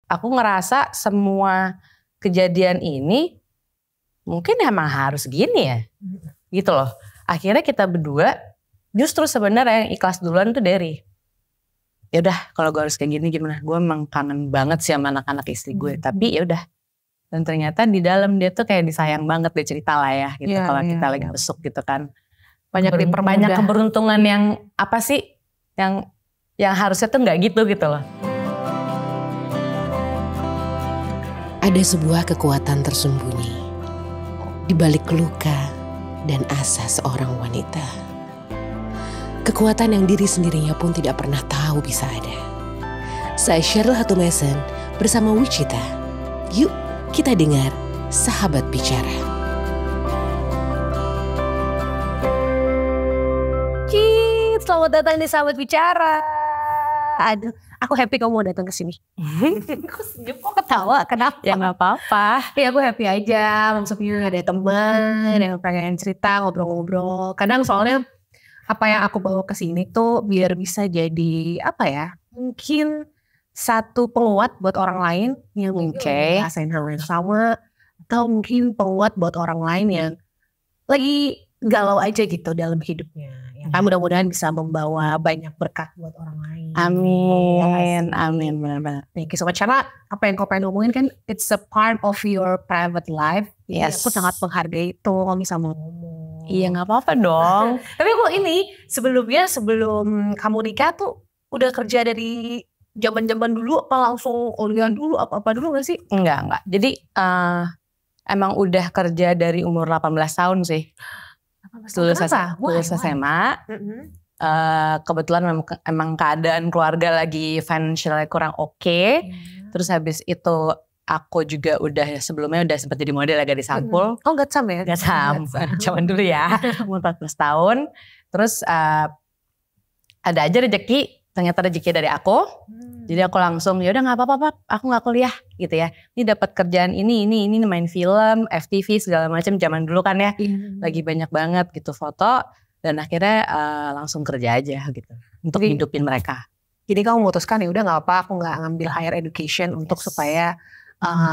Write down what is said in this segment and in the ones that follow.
aku ngerasa semua kejadian ini mungkin emang harus gini ya, gitu loh. Akhirnya kita berdua justru sebenarnya yang ikhlas duluan tuh Derry. Ya udah, kalau gue harus kayak gini gimana? Gue emang kangen banget sih sama anak-anak istri gue. Tapi ya udah. Dan ternyata di dalam dia tuh kayak disayang banget, dia cerita lah ya gitu. Kalau kita lagi besuk gitu kan. Banyak keberuntungan yang apa sih? Yang harusnya tuh nggak gitu loh. Ada sebuah kekuatan tersembunyi di balik luka dan asa seorang wanita. Kekuatan yang diri sendirinya pun tidak pernah tahu bisa ada. Saya Cheryl Hatumesen bersama Wichita. Yuk kita dengar Sahabat Bicara. Selamat datang di Sahabat Bicara. Aduh, aku happy kamu mau datang ke sini. Kok ketawa? Kenapa? Ya nggak apa-apa. Ya aku happy aja. Maksudnya ada teman yang pengen cerita, ngobrol-ngobrol. Kadang soalnya apa yang aku bawa ke sini tuh biar bisa jadi apa ya? Mungkin satu penguat buat orang lain yang mungkin ngerasain hal yang sama, atau mungkin penguat buat orang lain yang lagi galau aja gitu dalam hidupnya. Ya kan mudah-mudahan bisa membawa banyak berkat buat orang lain. Amin, amin, benar-benar. Thank you so much. Karena apa yang kau pengen ngomongin kan, it's a part of your private life. Yes. Aku sangat menghargai itu kalau bisa ngomong. Iya nggak apa-apa dong. Tapi aku ini sebelum kamu nikah tuh udah kerja dari zaman-zaman dulu apa langsung kuliah dulu apa dulu gak sih? Enggak. Jadi emang udah kerja dari umur 18 tahun sih. Lulus SMA. Kebetulan emang keadaan keluarga lagi financialnya kurang oke. Terus habis itu aku juga sebelumnya udah sempat jadi model agak di Sampul. Oh Gatsam ya? Gatsam. Zaman dulu ya. Umur 14 tahun. Terus ada aja ternyata rezeki dari aku. Jadi aku langsung ya udah nggak apa-apa, aku nggak kuliah gitu ya. Ini dapat kerjaan ini main film, FTV segala macam zaman dulu kan ya. Lagi banyak banget gitu foto dan akhirnya langsung kerja aja gitu untuk hidupin mereka. Jadi kamu memutuskan ya udah nggak apa, aku nggak ngambil higher education untuk supaya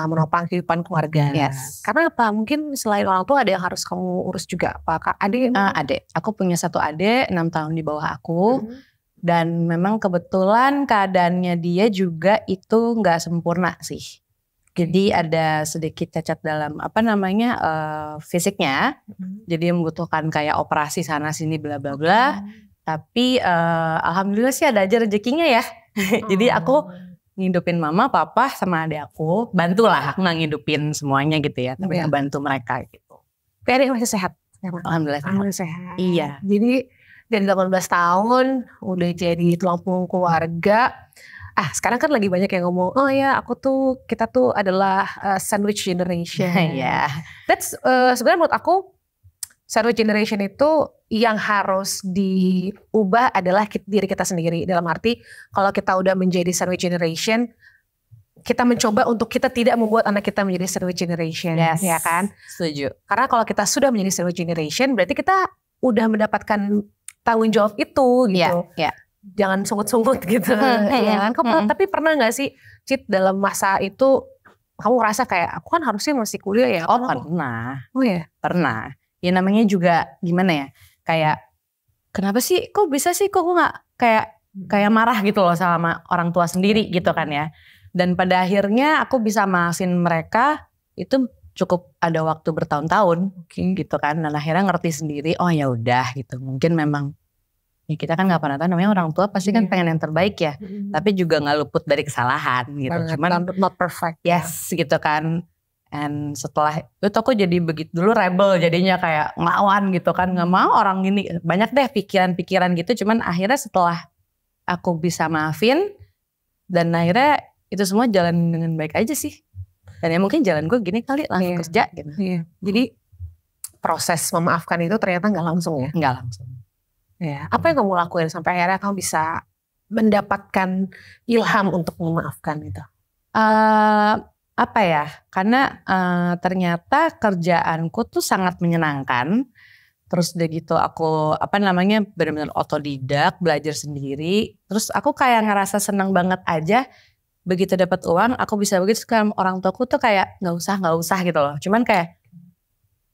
menopang kehidupan keluarga. Yes. Karena apa? Mungkin selain orang tua ada yang harus kamu urus juga apa? Adik? Adik. Aku punya satu adik 6 tahun di bawah aku. Dan memang kebetulan keadaannya dia juga itu nggak sempurna sih. Jadi ada sedikit cacat dalam fisiknya. Jadi membutuhkan kayak operasi sana sini bla bla bla. Tapi alhamdulillah sih ada aja rezekinya ya. Jadi aku ngidupin mama, papa sama adik aku. Bantulah aku nggak ngidupin semuanya gitu ya. Tapi ngebantu mereka gitu. Tapi adik masih sehat? Alhamdulillah sehat. Iya. Jadi dari 18 tahun udah jadi tulang punggung keluarga. Sekarang kan lagi banyak yang ngomong, oh ya kita tuh adalah sandwich generation. Yeah. That's sebenarnya menurut aku sandwich generation itu yang harus diubah adalah diri kita sendiri. Dalam arti kalau kita udah menjadi sandwich generation, kita mencoba untuk kita tidak membuat anak kita menjadi sandwich generation. Yes. Ya kan? Setuju. Karena kalau kita sudah menjadi sandwich generation berarti kita udah mendapatkan tanggung jawab itu gitu. Yeah. Jangan sungut-sungut gitu. Ya kan? Tapi pernah gak sih Cit dalam masa itu kamu ngerasa kayak aku kan harusnya masih kuliah ya? Oh pernah. Oh ya? Pernah. Ya namanya juga gimana ya? Kayak kenapa sih kok bisa sih kok gue gak kayak marah gitu loh sama orang tua sendiri gitu kan ya. Dan pada akhirnya aku bisa maafin mereka itu cukup ada waktu bertahun-tahun gitu kan. Dan akhirnya ngerti sendiri, oh ya udah gitu. Mungkin memang ya kita kan gak pernah tahu, namanya orang tua pasti kan pengen yang terbaik ya. Tapi juga gak luput dari kesalahan gitu. Cuman not perfect. Yes gitu kan. And setelah itu aku jadi begitu dulu rebel jadinya kayak ngelawan gitu kan. Gak mau orang gini. Banyak deh pikiran-pikiran gitu. Cuman akhirnya setelah aku bisa maafin. Dan akhirnya itu semua jalan dengan baik aja sih. Dan ya mungkin jalan gue gini kali langsung kerja gitu. Iya. Jadi proses memaafkan itu ternyata gak langsung ya? Gak langsung. Ya. Apa yang kamu lakuin sampai akhirnya kamu bisa mendapatkan ilham untuk memaafkan itu? Apa ya? Karena ternyata kerjaanku tuh sangat menyenangkan. Terus udah gitu aku benar-benar otodidak, belajar sendiri. Terus aku kayak ngerasa senang banget aja begitu dapat uang aku bisa begitu kan, orang tuaku tuh kayak nggak usah gitu loh, cuman kayak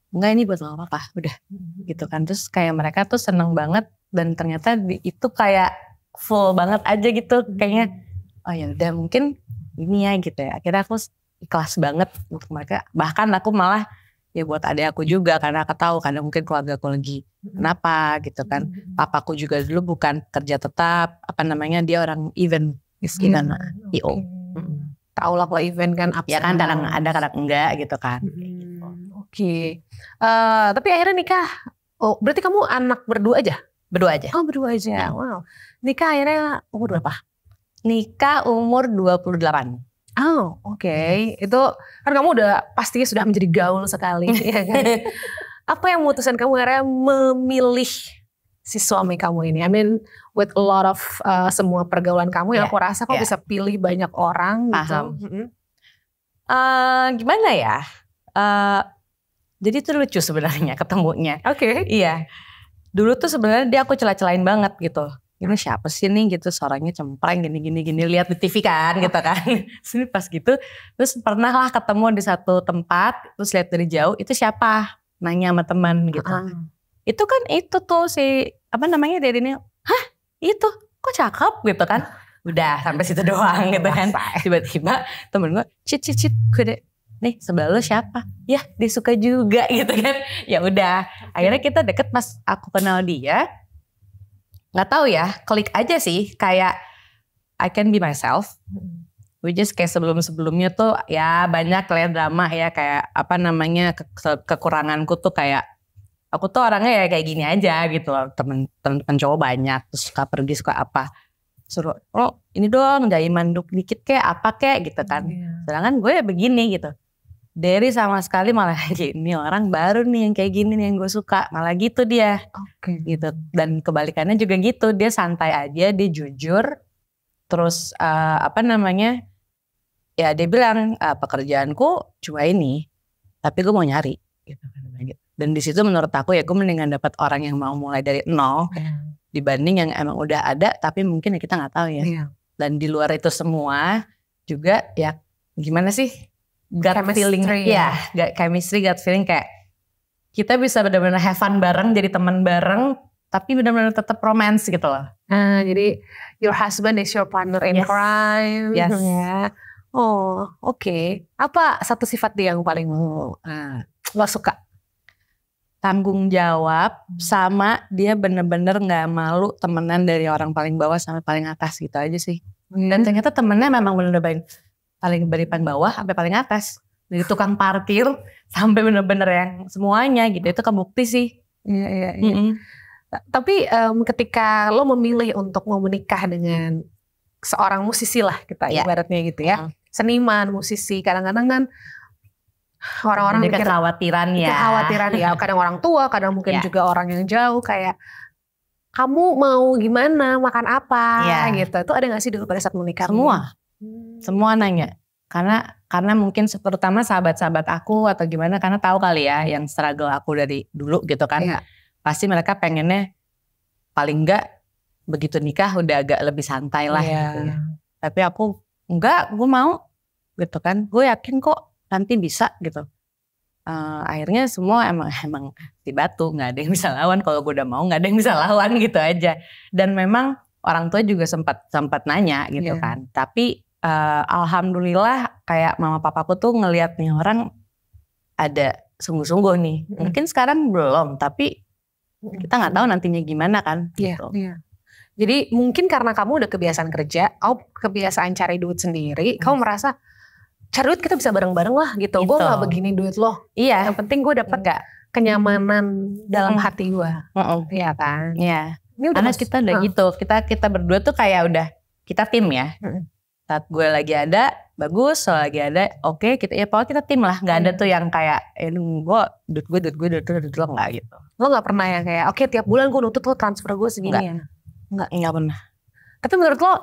enggak ini buat lo apa udah gitu kan. Terus kayak mereka tuh seneng banget dan ternyata itu kayak full banget aja gitu kayaknya. Oh ya udah mungkin ini ya gitu ya. Akhirnya aku ikhlas banget untuk mereka. Bahkan aku malah ya buat adik aku juga karena aku tahu kadang mungkin keluarga aku lagi kenapa gitu kan. Papaku juga dulu bukan kerja tetap, dia orang event IO. Tahu lah kalau event kan Ya kan kadang ada kadang enggak gitu kan. Oke. Tapi akhirnya nikah. Oh, berarti kamu anak berdua aja? Berdua aja. Oh, berdua aja. Wow. Nikah akhirnya umur berapa? Nikah umur 28. Oh, oke. Itu kan kamu udah pastinya sudah menjadi gaul sekali, ya kan? Apa yang memutuskan kamu akhirnya memilih si suami kamu ini? I mean, with a lot of semua pergaulan kamu yang aku rasa kamu bisa pilih banyak orang gitu. Gimana ya? Jadi itu lucu sebenarnya ketemunya. Oke. Iya. Dulu tuh sebenarnya dia aku celah-celahin banget gitu. Ini siapa sih nih gitu, suaranya cempreng gini lihat di TV kan gitu kan. Terus pas gitu, terus pernah lah ketemu di satu tempat, terus lihat dari jauh itu siapa? Nanya sama teman gitu. Itu kan itu tuh si dari ini, hah itu kok cakep gitu kan. Udah sampai situ doang gitu kan. Tiba-tiba temen gue, cit gue deh, nih sebelah lo siapa? Ya dia suka juga gitu kan. Ya udah, akhirnya kita deket pas aku kenal dia. Nggak tahu ya, klik aja sih kayak I can be myself. Which is kayak sebelumnya tuh ya banyak lah drama ya kayak kekuranganku tuh kayak aku tuh orangnya ya kayak gini aja gitu loh. Temen cowok banyak terus suka pergi suka apa. Suruh lo ini dong jahit manduk dikit kayak apa kayak gitu kan. Sedangkan gue ya begini gitu. Dari sama sekali malah ini orang baru nih yang kayak gini nih yang gue suka. Malah gitu dia. Gitu. Dan kebalikannya juga gitu. Dia santai aja, dia jujur. Terus ya dia bilang pekerjaanku cuma ini. Tapi gue mau nyari. Gitu. Dan di situ menurut aku ya gue mendingan dapat orang yang mau mulai dari nol. Dibanding yang emang udah ada tapi mungkin ya kita gak tahu ya. Dan di luar itu semua juga ya gimana sih? Gut feeling chemistry, gut feeling kayak kita bisa benar-benar have fun bareng, jadi teman bareng, tapi benar-benar tetap romance gitu loh. Jadi your husband is your partner in crime. Yes. Ya. Oh, oke. Apa satu sifat dia yang paling lo suka? Tanggung jawab, sama dia benar-benar nggak malu temenan dari orang paling bawah sampai paling atas gitu aja sih. Dan ternyata temennya memang benar-benar paling dari paling bawah sampai paling atas, dari tukang parkir sampai bener-bener yang semuanya gitu, itu kebukti sih. Iya. Tapi ketika lo memilih untuk mau menikah dengan seorang musisi lah kita ibaratnya gitu ya, seniman, musisi, kadang-kadang kan orang-orang mikir kekhawatiran ya, kadang orang tua, kadang mungkin juga orang yang jauh kayak kamu mau gimana, makan apa gitu. Itu ada gak sih dulu pada saat menikah? Semua nanya, karena mungkin terutama sahabat-sahabat aku atau gimana, karena tahu kali ya yang struggle aku dari dulu gitu kan. Pasti mereka pengennya paling enggak begitu nikah udah agak lebih santai lah gitu ya. Tapi aku enggak, gue mau gitu kan, gue yakin kok nanti bisa gitu. Akhirnya semua emang di batu, nggak ada yang bisa lawan. Kalau gue udah mau nggak ada yang bisa lawan gitu aja. Dan memang orang tua juga sempat nanya gitu kan. Tapi alhamdulillah kayak mama papaku tuh ngelihat nih orang ada sungguh-sungguh nih. Mungkin sekarang belum, tapi kita nggak tahu nantinya gimana kan. Gitu. Jadi mungkin karena kamu udah kebiasaan kerja, kamu kebiasaan cari duit sendiri, kamu merasa cari duit kita bisa bareng-bareng lah gitu. Gue nggak begini duit lo. Iya. Yang penting gue dapet kenyamanan dalam hati gue. Iya kan. Iya. Karena kita udah gitu. Kita berdua tuh kayak udah kita tim ya. Saat gue lagi ada bagus, soal lagi ada oke, kita ya pokoknya kita tim lah. Gak ada tuh yang kayak duit gue nggak gitu. Lo nggak pernah yang kayak oke tiap bulan gue nuntut lo transfer gue segini ya? Nggak pernah. Tapi menurut lo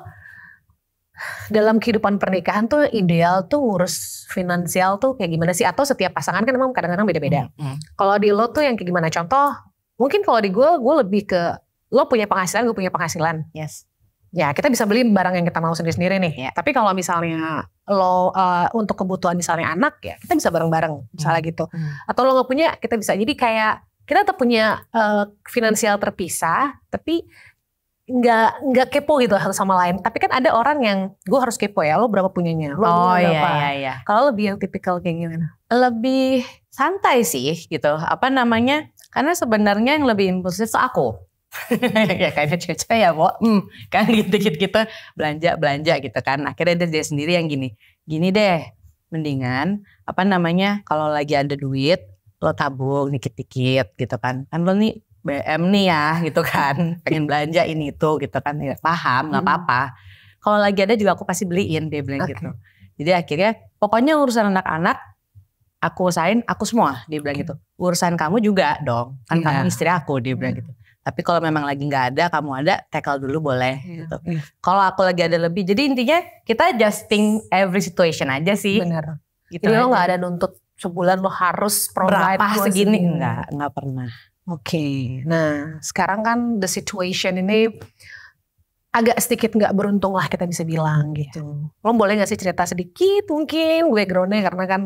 dalam kehidupan pernikahan tuh ideal tuh ngurus finansial tuh kayak gimana sih? Atau setiap pasangan kan memang kadang-kadang beda-beda. Kalau di lo tuh yang kayak gimana? Contoh mungkin kalau di gue lebih ke lo punya penghasilan, gue punya penghasilan. Yes. Ya kita bisa beli barang yang kita mau sendiri-sendiri nih. Ya. Tapi kalau misalnya lo untuk kebutuhan misalnya anak ya kita bisa bareng-bareng misalnya gitu. Atau lo gak punya kita bisa. Jadi kayak kita tetap punya finansial terpisah tapi nggak kepo gitu satu sama lain. Tapi kan ada orang yang gue harus kepo ya. Lo berapa punyanya? Lo punya berapa? Iya. Kalau lebih yang tipikal kayak gimana? Lebih santai sih gitu. Apa namanya? Karena sebenarnya yang lebih impulsif itu aku. Ya kayaknya cewek ya Bo. Kan gitu belanja gitu kan. Akhirnya dia sendiri yang gini deh. Mendingan apa namanya kalau lagi ada duit lo tabung dikit-dikit gitu kan. Kan lo nih BM nih ya gitu kan. Pengen belanja ini itu gitu kan. Ya, paham gak apa-apa. Kalau lagi ada juga aku pasti beliin dia bilang gitu. Jadi akhirnya pokoknya urusan anak-anak aku usahain aku semua dia bilang gitu. Urusan kamu juga dong. Kan kamu istri aku dia bilang gitu. Tapi kalau memang lagi nggak ada, kamu ada, tackle dulu boleh. Gitu. Kalau aku lagi ada lebih, jadi intinya kita adjusting every situation aja sih. Bener. Gitu Jadi aja. lo nggak ada nuntut sebulan lo harus provide berapa segini? Nggak pernah. Oke. Nah sekarang kan the situation ini agak sedikit nggak beruntung lah kita bisa bilang gitu. Lo boleh nggak sih cerita sedikit mungkin backgroundnya karena kan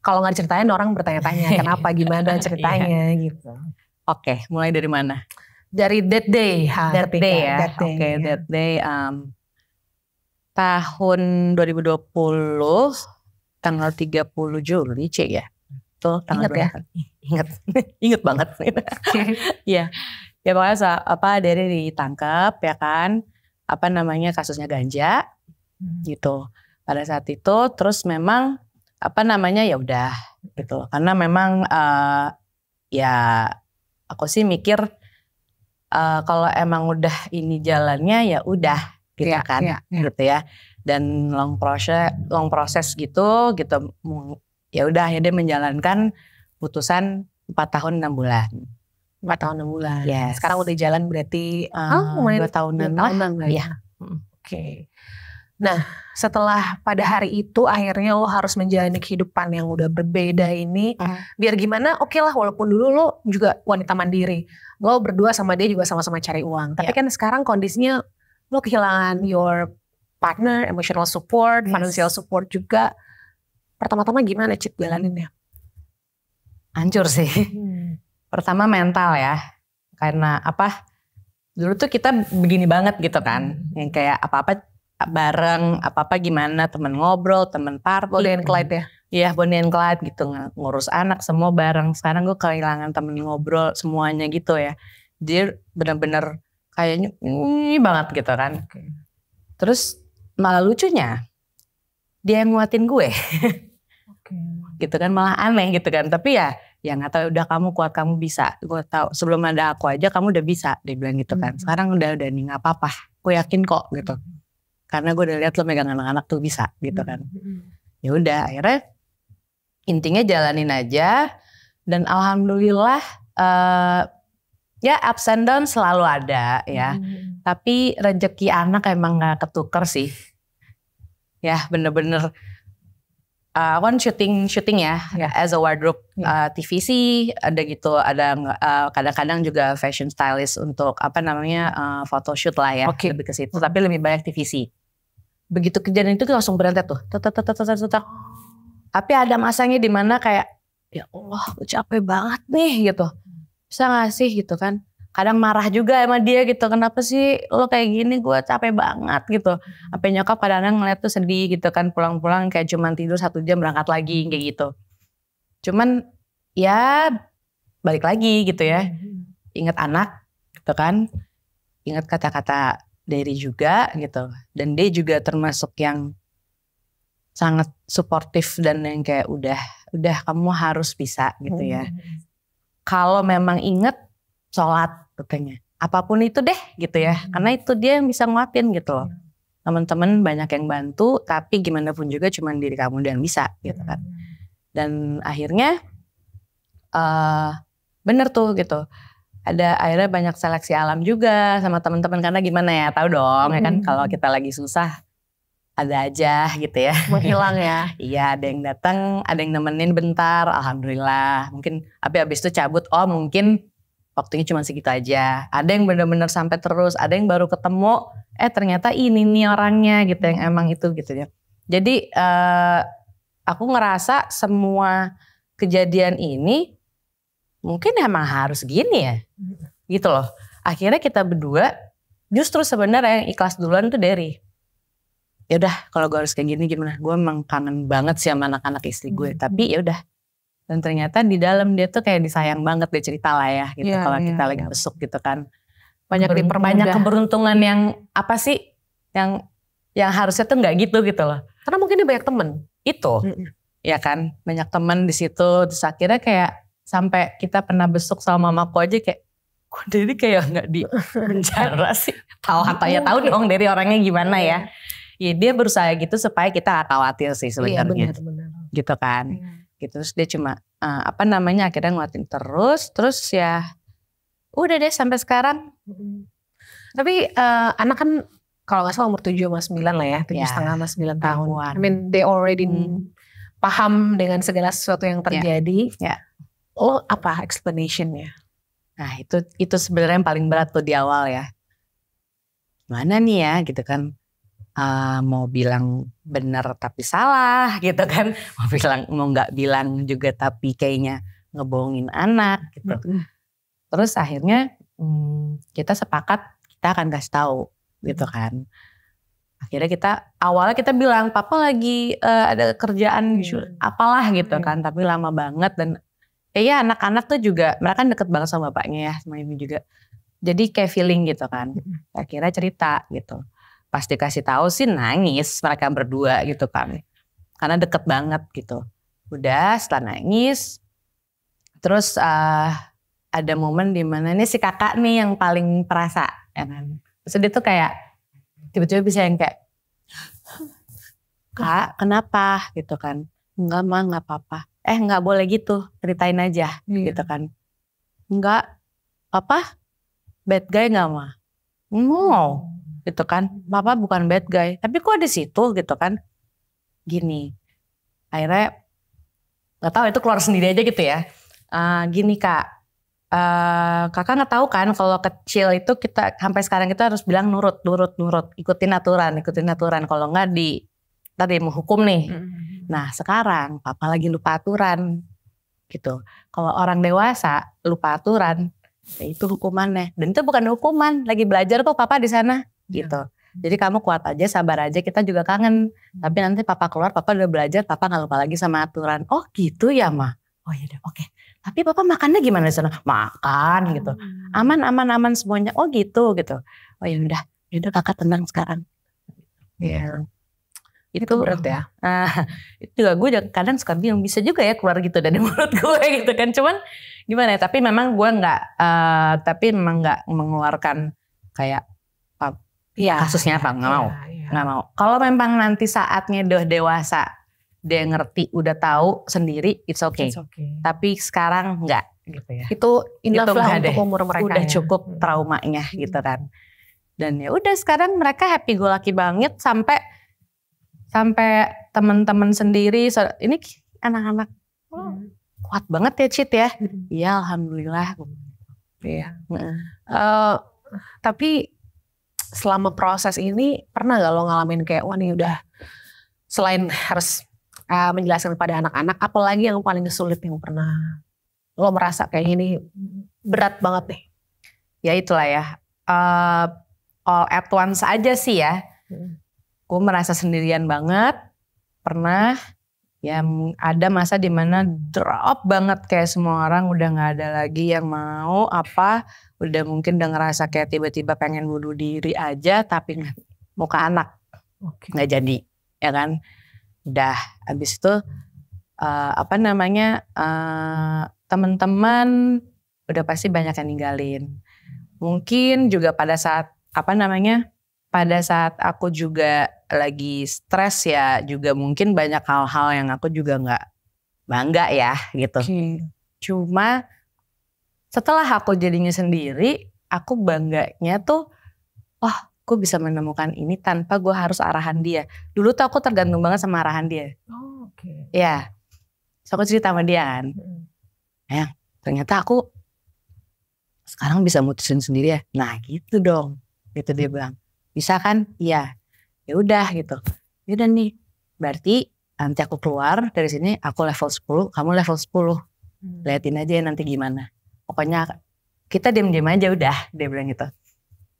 kalau nggak diceritain orang bertanya-tanya kenapa gimana ceritanya gitu. Oke, mulai dari mana? Dari that day. That day ya. Oke, that day tahun 2020 tanggal 30 Juli ya. Tuh tanggal Ingat ya? Ingat banget. Iya. Ya pokoknya Dery ditangkap ya kan. Apa namanya kasusnya ganja gitu. Pada saat itu terus memang apa namanya ya udah gitu. Karena memang ya aku sih mikir kalau emang udah ini jalannya ya udah gitu kan gitu ya. Dan long proses gitu ya udah akhirnya menjalankan putusan 4 tahun 6 bulan. 4 tahun 6 bulan. Yes. Sekarang udah jalan berarti 2 tahunan lah. Ya. Oke. Nah setelah pada hari itu akhirnya lo harus menjalani kehidupan yang udah berbeda ini. Biar gimana oke lah walaupun dulu lo juga wanita mandiri. Lo berdua sama dia juga sama-sama cari uang. Tapi kan sekarang kondisinya lo kehilangan your partner, emotional support, financial support juga. Pertama-tama gimana Cip jalaninnya? Hancur sih. Pertama mental ya. Karena apa? Dulu tuh kita begini banget gitu kan. Yang kayak apa-apa bareng, apa-apa gimana, temen ngobrol, temen party. Bonnie and Clyde ya? Iya Bonnie and Clyde gitu, ngurus anak semua bareng. Sekarang gue kehilangan temen ngobrol semuanya gitu ya. Dia bener-bener kayaknya banget gitu kan. Terus malah lucunya, dia yang nguatin gue. Gitu kan, malah aneh gitu kan. Tapi ya gak tahu, udah kamu kuat, kamu bisa. Gue tahu sebelum ada aku aja kamu udah bisa, dia bilang gitu kan. Sekarang udah nih gak apa-apa, gue yakin kok gitu. Karena gue udah lihat lo megang anak-anak tuh bisa gitu kan. Ya udah akhirnya intinya jalanin aja. Dan alhamdulillah ya ups and down selalu ada ya. Tapi rezeki anak emang gak ketuker sih. Ya bener-bener one shooting ya as a wardrobe TVC ada gitu, ada kadang-kadang juga fashion stylist untuk apa namanya photoshoot lah ya, lebih ke situ. Tapi lebih banyak TVC. Begitu kejadian itu langsung berantai tuh, tapi ada masanya di mana kayak ya Allah gue capek banget nih gitu, bisa gak sih gitu kan. Kadang marah juga sama dia gitu, kenapa sih lo kayak gini, gue capek banget gitu. Sampai nyokap kadang-kadang ngeliat tuh sedih gitu kan, pulang-pulang kayak cuman tidur 1 jam berangkat lagi kayak gitu. Cuman ya balik lagi gitu ya, ingat anak gitu kan, ingat kata-kata Dery juga gitu. Dan dia juga termasuk yang sangat suportif dan yang kayak udah kamu harus bisa gitu ya. Kalau memang inget sholat katanya, apapun itu deh gitu ya, karena itu dia yang bisa nguatin gitu loh. Teman-teman banyak yang bantu, tapi gimana pun juga cuman diri kamu yang bisa gitu kan. Dan akhirnya bener tuh gitu, ada akhirnya banyak seleksi alam juga sama teman-teman, karena gimana ya, tahu dong ya kan, kalau kita lagi susah ada aja gitu ya, menghilang ya. Iya, ada yang datang, ada yang nemenin bentar, alhamdulillah. Mungkin habis itu cabut, mungkin waktunya cuma segitu aja. Ada yang benar-benar sampai terus, ada yang baru ketemu ternyata ini nih orangnya gitu yang emang itu gitu ya. Jadi aku ngerasa semua kejadian ini mungkin emang harus gini ya gitu loh. Akhirnya kita berdua justru sebenarnya yang ikhlas duluan tuh Derry. Ya udah kalau gue harus kayak gini gimana, gue emang kangen banget sih sama anak-anak istri gue, tapi ya udah. Dan ternyata di dalam dia tuh kayak disayang banget, dia cerita lah ya gitu kalau kita lagi besuk gitu kan. Banyak keberuntungan yang apa sih yang harusnya tuh nggak gitu loh. Karena mungkin dia banyak temen. Itu ya kan, banyak temen di situ. Terus akhirnya kayak sampai kita pernah besuk sama mamaku aja kayak, kok Derry kayak nggak di penjara sih. Tahu dong Derry orangnya gimana ya. Ya dia berusaha gitu supaya kita gak khawatir sih sebenarnya. Iya benar. Gitu kan. Gitu, terus dia cuma akhirnya nguatin terus ya udah deh sampai sekarang. Tapi anak kan kalau gak salah umur 7 sama 9 lah ya, 7,5 sama 9 tahun. I mean they already paham dengan segala sesuatu yang terjadi. Lo apa explanationnya? Nah itu sebenarnya yang paling berat tuh di awal ya. Mana nih ya gitu kan. Mau bilang benar tapi salah gitu kan, mau nggak bilang juga tapi kayaknya ngebohongin anak gitu. Terus akhirnya kita sepakat kita akan kasih tahu gitu kan. Akhirnya awalnya kita bilang papa lagi ada kerjaan apalah gitu kan, tapi lama banget dan ya anak-anak tuh juga mereka kan deket banget sama bapaknya ya, sama ibu juga. Jadi kayak feeling gitu kan. Akhirnya cerita gitu. Pas dikasih tahu sih nangis mereka berdua gitu kan, karena deket banget gitu. Udah setelah nangis, terus ada momen dimana nih si kakak nih yang paling perasa, ya kan. Terus dia tuh kayak tiba-tiba bisa yang kayak, Kak kenapa gitu kan? Enggak mah nggak apa-apa. Nggak boleh gitu, ceritain aja gitu kan. Enggak apa? Bad guy nggak mah? Mau. Gitu kan, papa bukan bad guy, tapi kok di situ gitu kan, gini, akhirnya nggak tahu itu keluar sendiri aja gitu ya, gini kak, kakak nggak tahu kan kalau kecil itu kita sampai sekarang kita harus bilang nurut, ikutin aturan, kalau nggak tadi menghukum nih. Nah sekarang papa lagi lupa aturan, gitu, kalau orang dewasa lupa aturan, ya itu hukumannya, dan itu bukan hukuman, lagi belajar kok papa di sana. Gitu. Jadi kamu kuat aja, sabar aja, kita juga kangen. Tapi nanti papa keluar, papa udah belajar, papa gak lupa lagi sama aturan. Oh gitu ya ma. Oh iya deh, oke. Tapi papa makannya gimana di sana? Makan gitu. Aman semuanya. Oh gitu. Oh ya udah kakak tenang sekarang. Iya. Itu berat ya. Itu juga gue kadang suka bingung, bisa juga ya keluar gitu dari mulut gue gitu kan. Cuman gimana ya, tapi memang gue gak mengeluarkan kayak kasusnya apa, nggak mau. Kalau memang nanti saatnya udah dewasa, dia ngerti, udah tahu sendiri, it's okay. Tapi sekarang enggak gitu ya. Itu enough lah untuk umur mereka. Udah cukup traumanya gitu kan. Dan ya udah sekarang mereka happy go lucky banget sampai teman-teman sendiri. Ini anak-anak kuat banget ya Cit ya. Iya alhamdulillah. Iya. Tapi selama proses ini pernah gak lo ngalamin kayak wah nih udah selain harus menjelaskan kepada anak-anak, apalagi yang paling sulit yang pernah lo merasa kayak ini berat banget nih? Ya itulah ya, all at once aja sih ya. Gue merasa sendirian banget, pernah ya ada masa dimana drop banget kayak semua orang udah gak ada lagi yang mau udah mungkin udah ngerasa kayak tiba-tiba pengen bunuh diri aja tapi mau ke anak gak jadi ya kan. Udah abis itu teman-teman udah pasti banyak yang ninggalin. Mungkin juga pada saat aku juga lagi stres ya, juga mungkin banyak hal-hal yang aku juga gak bangga ya gitu. Cuma setelah aku jadinya sendiri, aku bangganya tuh, gue bisa menemukan ini tanpa gue harus arahan dia. Dulu tuh aku tergantung banget sama arahan dia. Ya, so aku cerita sama dia kan, ternyata aku sekarang bisa mutusin sendiri ya. Nah gitu dong, gitu dia bilang. Bisa kan? Iya. Ya udah gitu. Yaudah nih, berarti nanti aku keluar dari sini, aku level 10, kamu level 10. Liatin aja nanti gimana. Pokoknya kita diam-diam aja udah, dia bilang gitu.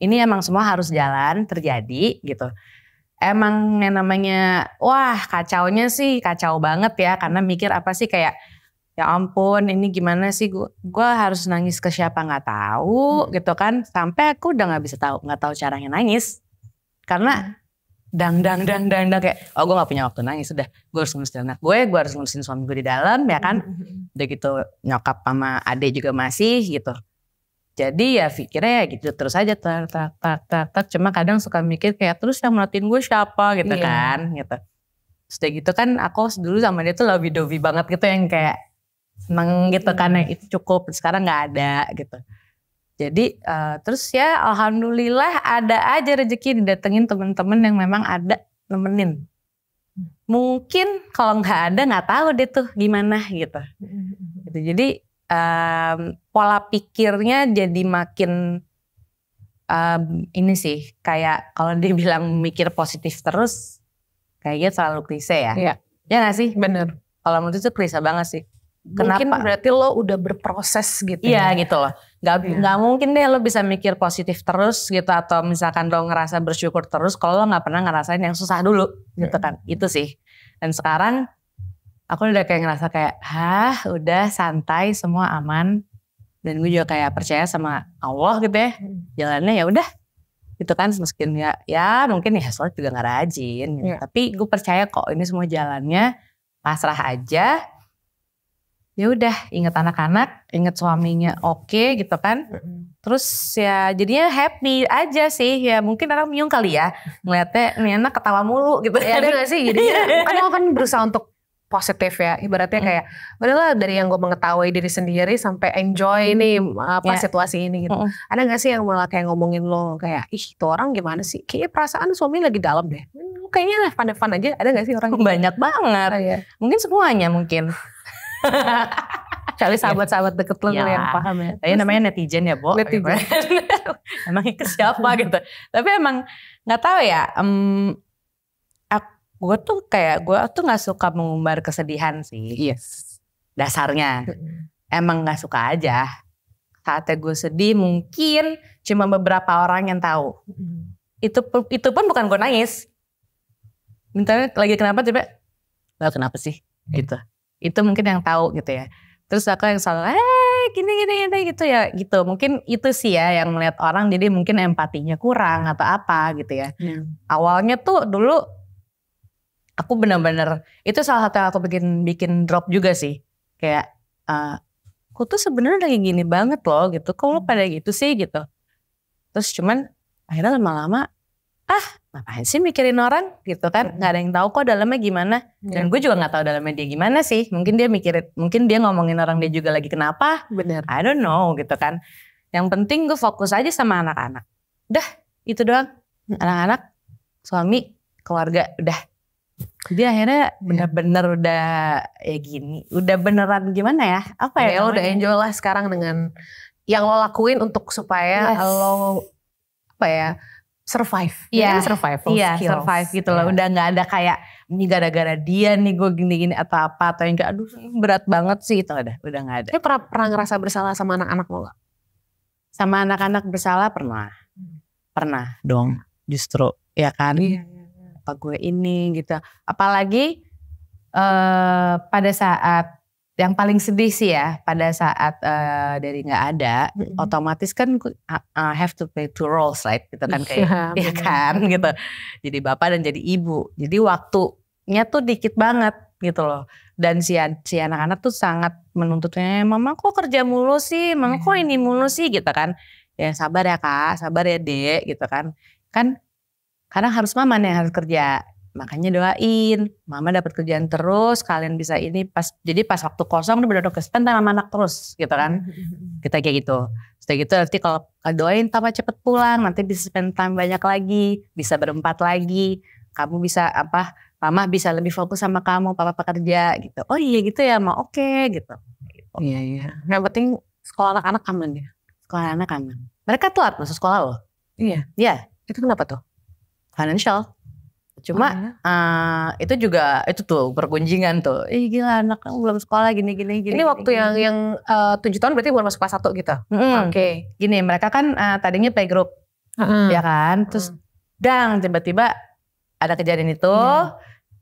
Ini emang semua harus jalan, terjadi gitu. Emang yang namanya, wah kacaunya sih kacau banget ya. Karena mikir apa sih kayak, ya ampun ini gimana sih gue harus nangis ke siapa gak tahu gitu kan. Sampai aku udah gak tahu caranya nangis. Karena dang kayak gue gak punya waktu nangis, udah gue harus ngurusin anak gue harus ngurusin suami gue di dalam ya kan. Udah gitu nyokap sama adek juga masih gitu. Jadi ya pikirnya ya gitu terus aja tak. Cuma kadang suka mikir kayak terus yang ngeliatin gue siapa gitu kan gitu. Terus gitu kan aku dulu sama dia tuh lovey-dovey banget gitu yang kayak seneng gitu kan, yang itu cukup, sekarang gak ada gitu. Jadi terus ya alhamdulillah ada aja rezeki didatengin temen-temen yang memang ada nemenin. Mungkin kalau nggak ada nggak tahu deh tuh gimana gitu. Jadi pola pikirnya jadi makin ini sih kayak kalau dia bilang mikir positif terus kayaknya selalu klise ya. Iya. Ya nggak sih? Bener. Kalau menurut itu klise banget sih. Mungkin Kenapa? berarti lo udah berproses gitu. Iya gitu loh. Gak mungkin deh lo bisa mikir positif terus gitu. Atau misalkan lo ngerasa bersyukur terus kalau lo gak pernah ngerasain yang susah dulu gitu kan. Itu sih. Dan sekarang aku udah kayak ngerasa kayak udah santai semua aman. Dan gue juga kayak percaya sama Allah gitu ya. Jalannya ya udah gitu kan. Meskipun ya mungkin ya sholat juga gak rajin gitu. Tapi gue percaya kok ini semua jalannya pasrah aja. Ya udah inget anak-anak, inget suaminya oke gitu kan. Terus ya jadinya happy aja sih. Ya mungkin orang bingung kali ya ngeliatnya ini anak ketawa mulu gitu. Ya ada gak sih jadinya kan lo kan berusaha untuk positif ya. Ibaratnya kayak udahlah dari yang gue mengetahui diri sendiri sampai enjoy nih situasi ini gitu. Ada gak sih yang malah kayak ngomongin lo kayak itu orang gimana sih? Kayaknya perasaan suami lagi dalam deh. Kayaknya fun aja. Ada gak sih orang banyak banget. Mungkin semuanya mungkin. Cari sahabat-sahabat deket lo yang paham ya. Tapi namanya netizen ya Bo. Netizen. Emangnya ke siapa gitu. Tapi emang gak tahu ya. Gue tuh gak suka mengumbar kesedihan sih. Yes. Dasarnya. Emang gak suka aja. Saatnya gue sedih mungkin cuma beberapa orang yang tahu. Itu pun bukan gue nangis. Misalnya lagi kenapa tiba lo kenapa sih gitu. Itu mungkin yang tahu gitu ya. Terus aku yang selalu gini gitu ya gitu. Mungkin itu sih ya yang melihat orang jadi mungkin empatinya kurang atau apa gitu ya. Awalnya tuh dulu aku benar-benar itu salah satu yang aku bikin drop juga sih. Kayak aku tuh sebenarnya lagi gini banget loh gitu. Kok lo pada gitu sih gitu. Terus cuman akhirnya lama-lama ngapain sih mikirin orang gitu kan. Gak ada yang tahu kok dalamnya gimana. Dan gue juga gak tahu dalamnya dia gimana sih. Mungkin dia ngomongin orang dia juga lagi kenapa. Bener. I don't know gitu kan. Yang penting gue fokus aja sama anak-anak. Udah itu doang. Anak-anak, suami, keluarga udah. Jadi akhirnya bener-bener udah ya gini. Udah beneran gimana ya. Apa ya lo udah enjoy lah sekarang dengan yang lo lakuin untuk supaya lo apa ya survive. Iya, survival skills. Survive gitu loh. Udah gak ada kayak ini gara-gara dia nih gue gini-gini atau apa. Atau yang kayak aduh berat banget sih itu udah gak ada. Tapi pernah ngerasa bersalah sama anak-anak lo gak? Sama anak-anak bersalah pernah. Pernah dong justru ya kan. Apa gue ini gitu. Apalagi pada saat yang paling sedih sih ya pada saat dari nggak ada, otomatis kan have to play two roles, right? Gitu kan kayak, ya kan gitu. Jadi bapak dan jadi ibu. Jadi waktunya tuh dikit banget gitu loh. Dan si anak-anak tuh sangat menuntutnya, mama kok kerja mulu sih, mama kok ini mulu sih gitu kan. Ya sabar ya kak, sabar ya dek gitu kan. Kan kadang harus mama nih yang harus kerja. Makanya doain, mama dapat kerjaan terus, kalian bisa ini jadi pas waktu kosong udah bener-bener spend sama anak terus gitu kan. Kita kayak gitu. Setelah gitu nanti kalau doain papa cepet pulang, nanti bisa spend time banyak lagi, bisa berempat lagi. Kamu bisa mama bisa lebih fokus sama kamu, papa pekerja gitu. Oh iya gitu ya, ma oke gitu. Iya. Yang penting sekolah anak-anak aman ya. Sekolah anak aman. Mereka telat masuk sekolah loh. Iya. Iya. Itu kenapa tuh? financial. Cuma itu juga itu tuh pergunjingan tuh. Gila anak kamu belum sekolah gini. Ini waktu yang 7 tahun berarti baru masuk kelas 1 gitu. Oke. Gini mereka kan tadinya playgroup, ya kan. Terus tiba-tiba ada kejadian itu,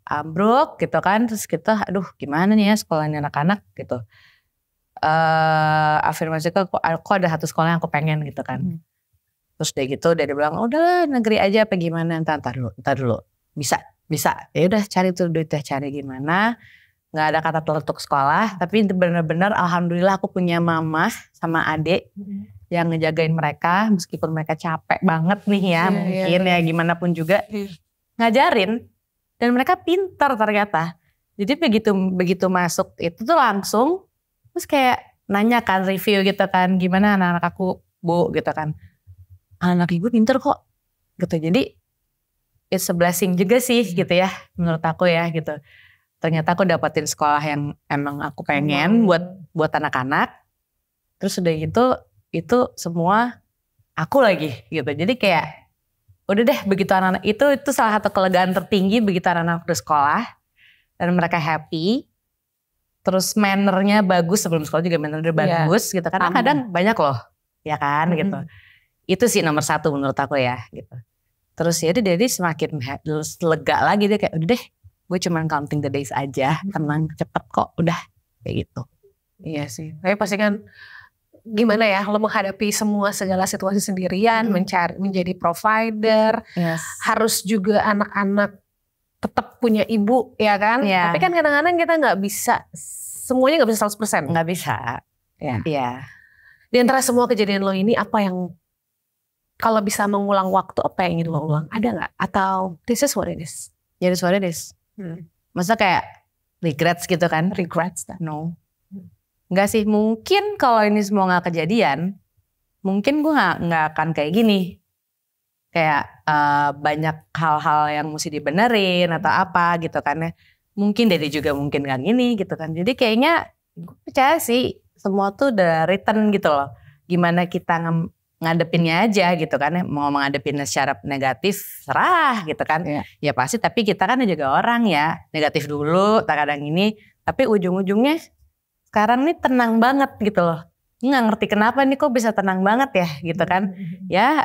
ambruk gitu kan. Terus kita, aduh gimana nih ya sekolahnya anak-anak gitu. Afirmasi kok ada satu sekolah yang aku pengen gitu kan. Terus udah gitu dia bilang udahlah negeri aja apa gimana, entar dulu. Bisa. Ya udah cari tuh duitnya, cari gimana. Nggak ada kata teletuk sekolah, tapi benar-benar alhamdulillah aku punya mama sama adik yang ngejagain mereka meskipun mereka capek banget nih ya, mungkin ya gimana pun juga ngajarin, dan mereka pintar ternyata. Jadi begitu masuk itu tuh langsung terus kayak nanya kan, review gitu kan, gimana anak-anak aku Bu gitu kan, anak ibu pintar kok gitu. Jadi it's a blessing juga sih gitu ya menurut aku ya gitu. Ternyata aku dapetin sekolah yang emang aku pengen buat anak-anak. Terus udah gitu itu semua aku lagi gitu. Jadi kayak udah deh begitu anak-anak itu salah satu kelegaan tertinggi begitu anak-anak udah sekolah dan mereka happy. Terus mannernya bagus, sebelum sekolah juga mannernya bagus gitu. Karena kadang banyak loh ya kan gitu. Itu sih nomor 1 menurut aku ya gitu. Terus ya jadi semakin lega lagi dia kayak udah deh gue cuman counting the days aja, tenang cepet kok udah kayak gitu. Iya sih, tapi pasti kan gimana ya lo menghadapi segala situasi sendirian, menjadi provider, harus juga anak-anak tetap punya ibu ya kan. Tapi kan kadang-kadang kita gak bisa, semuanya gak bisa 100%. Gak bisa. Iya. Di antara semua kejadian lo ini apa yang kalau bisa mengulang waktu apa yang ingin lo ulang? Ada gak? Atau this is what it is? Ya this is what it is. Masa kayak regrets gitu kan? Regrets? No. Enggak sih, mungkin kalau ini semua gak kejadian, mungkin gue gak akan kayak gini. Kayak banyak hal-hal yang mesti dibenerin atau apa gitu kan ya. Mungkin Dede juga mungkin gak gini gitu kan. Jadi kayaknya gue percaya sih semua tuh udah written gitu loh. Gimana kita ngadepinnya aja gitu kan, mau mengadepinnya secara negatif serah gitu kan, ya pasti, tapi kita kan juga orang ya, negatif dulu kadang ini, tapi ujung-ujungnya sekarang nih tenang banget gitu loh, nggak ngerti kenapa nih kok bisa tenang banget ya gitu kan, ya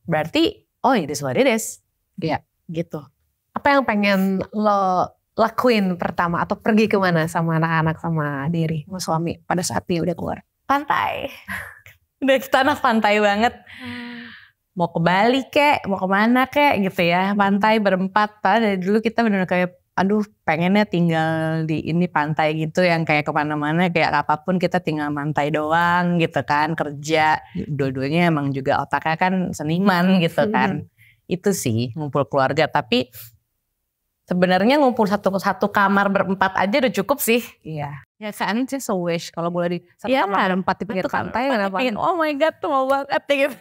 berarti it is what it is, ya gitu. Apa yang pengen lo lakuin pertama atau pergi kemana sama anak-anak sama Diri, sama suami pada saat dia udah keluar? Pantai. Udah kita anak pantai banget. Mau ke Bali kek, mau kemana kek gitu ya. Pantai berempat. Dari dulu kita benar-benar kayak aduh pengennya tinggal di ini pantai gitu. Yang kayak kemana-mana kayak apapun kita tinggal pantai doang gitu kan. Kerja. Dua-duanya emang juga otaknya kan seniman gitu kan. Itu sih ngumpul keluarga. Tapi sebenarnya ngumpul satu kamar berempat aja udah cukup sih. Iya. Ya kan, just a wish kalau boleh di satu kamar berempat di pinggir pantai, kenapa? Oh my god tuh mau banget gitu.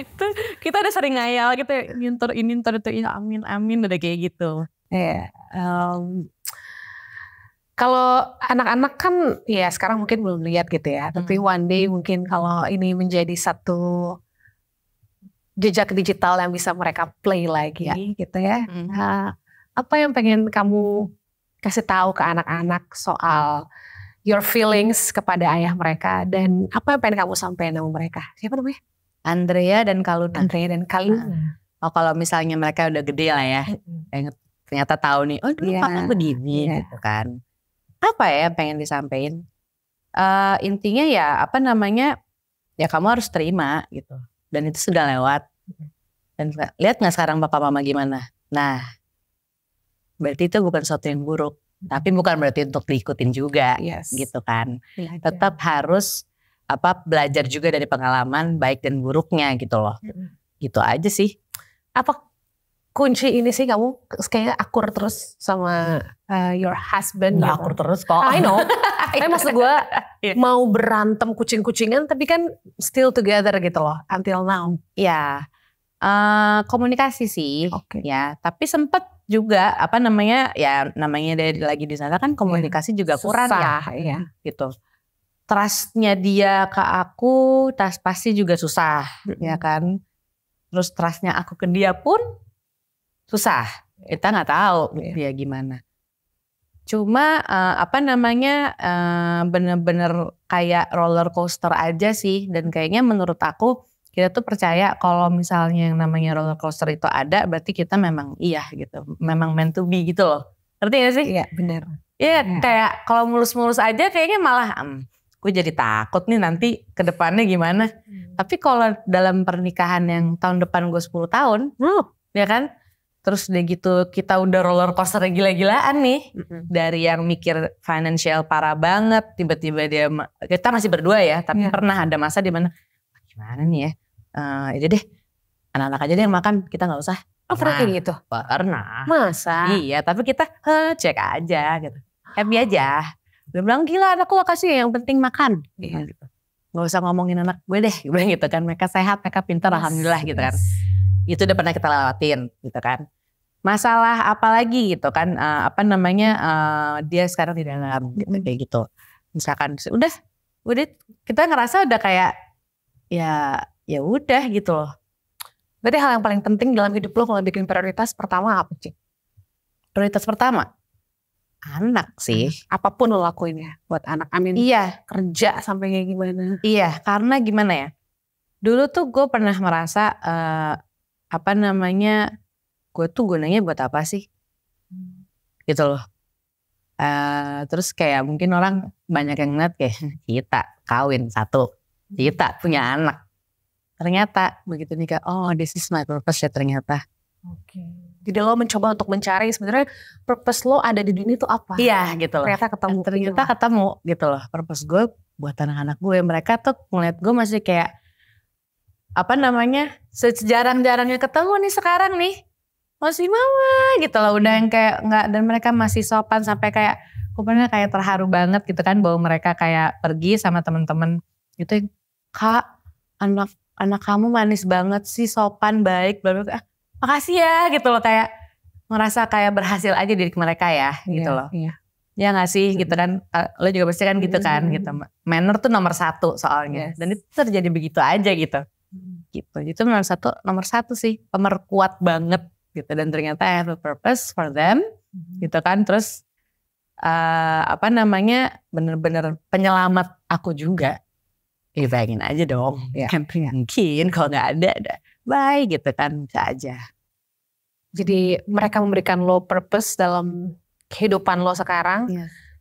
Itu kita udah sering ngayal gitu, ini ntar itu amin udah kayak gitu. Iya. Kalau anak-anak kan ya sekarang mungkin belum lihat gitu ya, tapi one day mungkin kalau ini menjadi satu jejak digital yang bisa mereka play lagi gitu ya. Apa yang pengen kamu kasih tahu ke anak-anak soal your feelings kepada ayah mereka, dan apa yang pengen kamu sampaikan sama mereka? Siapa namanya? Andrea dan Kaluna. Oh, kalau misalnya mereka udah gede lah ya, ternyata tahu nih, dulu papa begini gitu kan. Apa ya pengen disampaikan? Intinya ya ya kamu harus terima gitu. Dan itu sudah lewat. Dan lihat nggak sekarang papa mama gimana? Nah, berarti itu bukan sesuatu yang buruk. Tapi bukan berarti untuk diikutin juga gitu kan. Tetap harus belajar juga dari pengalaman baik dan buruknya gitu loh. Gitu aja sih. Apa kunci ini sih kamu kayaknya akur terus sama your husband? Nggak akur terus kok. I know. Tapi maksud gue mau berantem kucing-kucingan tapi kan still together gitu loh until now. Ya komunikasi sih ya. Tapi sempet juga namanya dari lagi di sana kan komunikasi juga kurang ya gitu. Trustnya dia ke aku pasti juga susah ya kan. Terus trustnya aku ke dia pun susah. Kita nggak tahu dia gimana. Cuma bener-bener kayak roller coaster aja sih. Dan kayaknya menurut aku kita tuh percaya kalau misalnya yang namanya roller coaster itu ada, berarti kita memang iya gitu. Memang meant to be gitu loh. Ngerti gak sih? Iya bener. Iya kayak kalau mulus-mulus aja kayaknya malah gue jadi takut nih nanti ke depannya gimana. Tapi kalau dalam pernikahan yang tahun depan gue 10 tahun, ya kan? Terus udah gitu kita udah roller coaster gila-gilaan nih. Dari yang mikir financial parah banget, tiba-tiba kita masih berdua ya, tapi pernah ada masa di mana gimana nih ya? Itu deh anak-anak aja deh yang makan, kita nggak usah. Pernah kayak gitu? Pernah. Masa? Iya, tapi kita cek aja gitu. Happy aja. Dia bilang gila anakku kasih yang penting makan. Gitu. Gak usah ngomongin anak gue deh. Gue bilang gitu kan. Mereka sehat, mereka pintar, alhamdulillah gitu kan. Itu udah pernah kita lewatin gitu kan. Masalah apa lagi gitu kan. Dia sekarang di dalam kayak gitu. Misalkan udah kita ngerasa udah kayak ya udah gitu loh. Berarti hal yang paling penting dalam hidup lo kalau bikin prioritas pertama apa sih? Prioritas pertama? Anak sih. Apapun lo lakuin ya buat anak. Iya. Kerja sampai kayak gimana? Iya, karena gimana ya. Dulu tuh gue pernah merasa gue tuh gunanya buat apa sih? Gitu loh. Terus kayak mungkin orang banyak yang ngeliat kayak kita kawin satu, kita punya anak. Ternyata begitu nikah, oh this is my purpose ya ternyata. Oke. Jadi lo mencoba untuk mencari sebenarnya purpose lo ada di dunia itu apa? Iya gitu loh. Ternyata ketemu gitu loh. Purpose gue buat anak-anak gue. Mereka tuh ngeliat gue masih kayak sejarang-jarangnya ketemu nih sekarang nih. Masih mama gitu loh. Udah yang kayak enggak, dan mereka masih sopan sampai kayak gue pernah kayak terharu banget gitu kan bahwa mereka kayak pergi sama teman-teman gitu. Kak, anak kamu manis banget sih, sopan, baik, makasih ya gitu loh, kayak ngerasa kayak berhasil aja diri mereka ya gitu loh. Iya. Ya gak sih gitu kan, lo juga pasti kan gitu kan gitu. Manner tuh nomor 1 soalnya. Dan itu terjadi begitu aja gitu. Itu nomor satu sih, pemerkuat banget gitu. Dan ternyata I have a purpose for them gitu kan. Terus bener-bener penyelamat aku juga. Bayangin aja dong, mungkin kalau nggak ada, bye gitu kan, bisa aja. Jadi mereka memberikan lo purpose dalam kehidupan lo sekarang,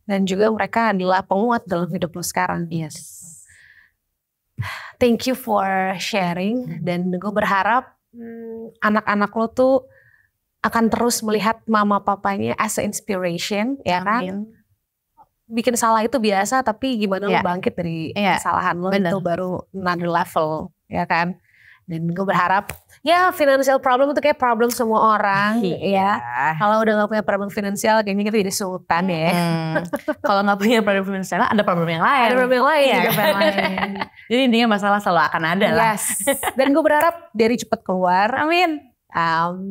dan juga mereka adalah penguat dalam hidup lo sekarang. Yes. Thank you for sharing, dan gue berharap anak-anak lo tuh akan terus melihat mama papanya as a inspiration, ya kan? Bikin salah itu biasa, tapi gimana lo bangkit dari kesalahan lo itu baru another level, ya kan? Dan gue berharap financial problem itu kayak problem semua orang, ya. Kalau udah gak punya problem finansial, kayaknya kita jadi sultan ya. Kalau gak punya problem finansial, ada problem yang lain. Ada problem yang lain juga. Jadi intinya masalah selalu akan ada lah. Dan gue berharap Derry cepet keluar. Amin.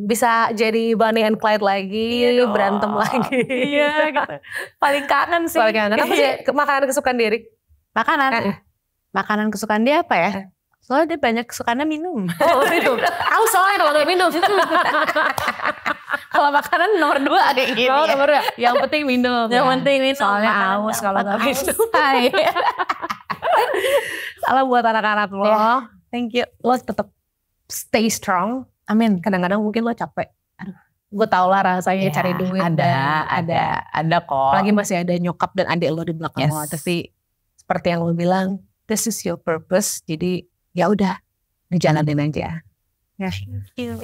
Bisa jadi Bonnie and Clyde lagi, berantem lagi. Iya gitu. Paling kangen sih. Apa sih makanan kesukaan Derry? Makanan kesukaan dia apa ya? Soalnya dia banyak kesukaannya minum. Oh minum. Aku soalnya kalau gak minum. Kalau makanan nomor 2 kayak gini. Nomor 2. Yang penting minum. Yang penting minum. Soalnya aus kalau gak minum. Salam buat anak-anak lo. Thank you. Lo tetap stay strong. Amin. Kadang-kadang mungkin lo capek. Gue tau lah rasanya cari duit. Ada kok. Apalagi masih ada nyokap dan adik lo di belakang lo. Tapi seperti yang lo bilang, this is your purpose. Jadi ya udah, dijalanin aja. Thank you.